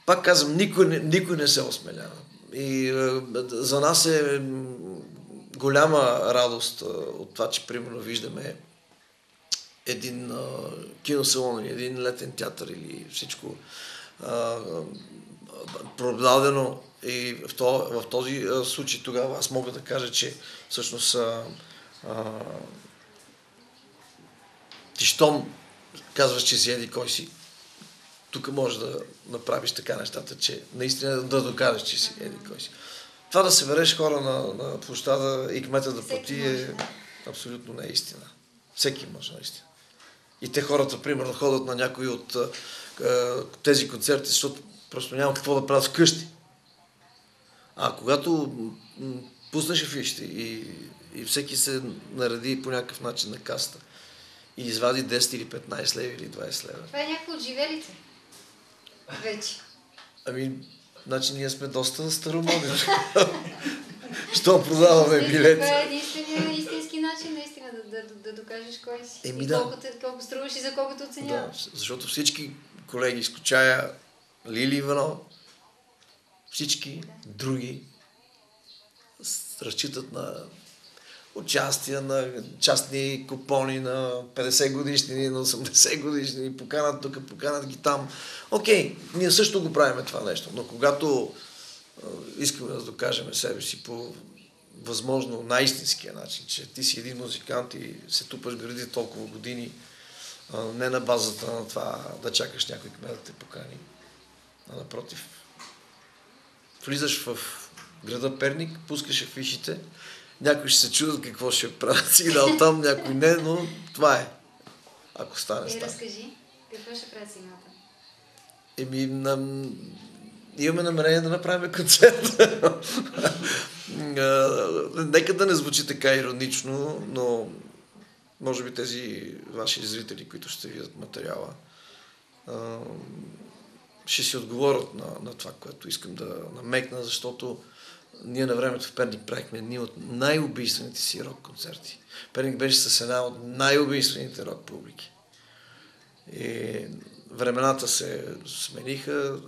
пак казвам, никой не се осмелява. И за нас е голяма радост от това, че примерно виждаме един киносалон или един летен театър или всичко продадено. И в този случай тогава аз мога да кажа, че всъщност ти щом казваш, че си еди кой си, тук можеш да направиш така нещата, че наистина да докажеш, че си еди кой си. Това да се вереш хора на площада и кмета да плати е абсолютно не истина. Всеки може наистина. И те хората, примерно, ходят на някои от тези концерти, защото просто няма какво да правят вкъщи. А когато пуснеш афишите и всеки се нареди по някакъв начин на каста и извади 10 или 15 лева или 20 лева. Това е някакво от живелица. Вече. Значи ние сме доста старомодни. Що продаваме билети? Това е единствения истински начин наистина да докажеш кой си. Колко струваш и за колкото оценяваш. Да, защото всички колеги, изключая Лили Иванов, всички други разчитат на участия, на частни купони, на 50 годишнини, на 80 годишнини, поканат тук, поканат ги там. Окей, ние също го правим това нещо, но когато искаме да докажем себе си по възможно най-истинския начин, че ти си един музикант и се тупаш гради толкова години, не на базата на това да чакаш някой кмет да те покани, а напротив. Влизаш в града Перник, пускаш афишите, някои ще се чудят какво ще правят сигнал там, някой не, но това е. Ако стане, стане. Разкажи, какво ще правят сигналта? Имаме намерение да направим концерт. Нека да не звучи така иронично, но може би тези ваши зрители, които ще видят материала, ще си отговорят на това, което искам да намекна, защото ние на времето в Перник правихме едни от най-убийствените си рок-концерти. Перник беше с една от най-убийствените рок-публики. И времената се смениха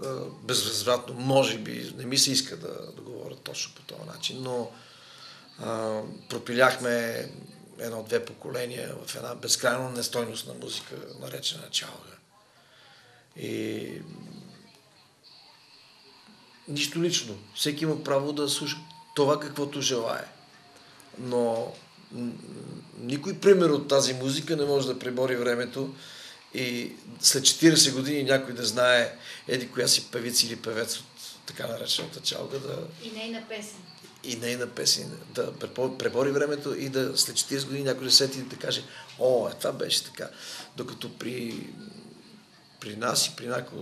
безвъзвратно, може би, не ми се иска да говоря точно по този начин, но пропиляхме едно-две поколения в една безкрайно нестойностна музика, наречена чалга. И нищо лично. Всеки има право да слуша това, каквото желае. Но никой пример от тази музика не може да пребори времето и след 40 години някой да знае еди коя си певица или певец от така наречената чалга да... И нейна песен. И нейна песен. Да пребори времето и да след 40 години някой да сети и да каже това беше така. Докато при нас и при някои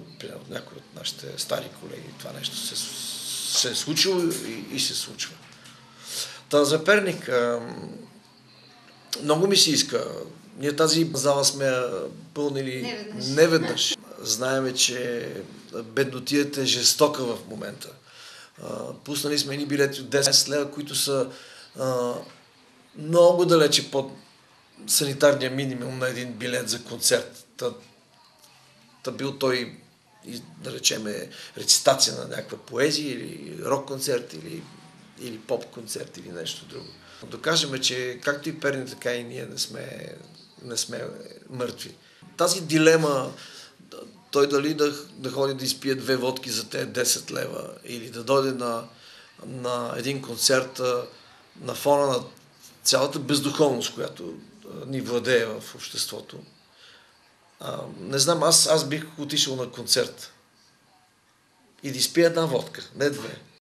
от нашите стари колеги това нещо се е случило и се случва. Та за Перник много ми се иска. Ние тази зала сме пълнили неведнъж. Знаеме, че беднотията е жестока в момента. Пуснали сме едни билети от 10 лева, които са много далече под санитарния минимум на един билет за концерт. Та бил той, да речеме, рецитация на някаква поезия или рок-концерт или поп-концерт или нещо друго. Докажем, че както и Перник, така и ние не сме мъртви. Тази дилема, той дали да ходи да изпие 2 водки за те 10 лева или да дойде на един концерт на фона на цялата бездуховност, която ни владее в обществото. Не знам, аз бих отишъл на концерт и да изпия една водка, не 2.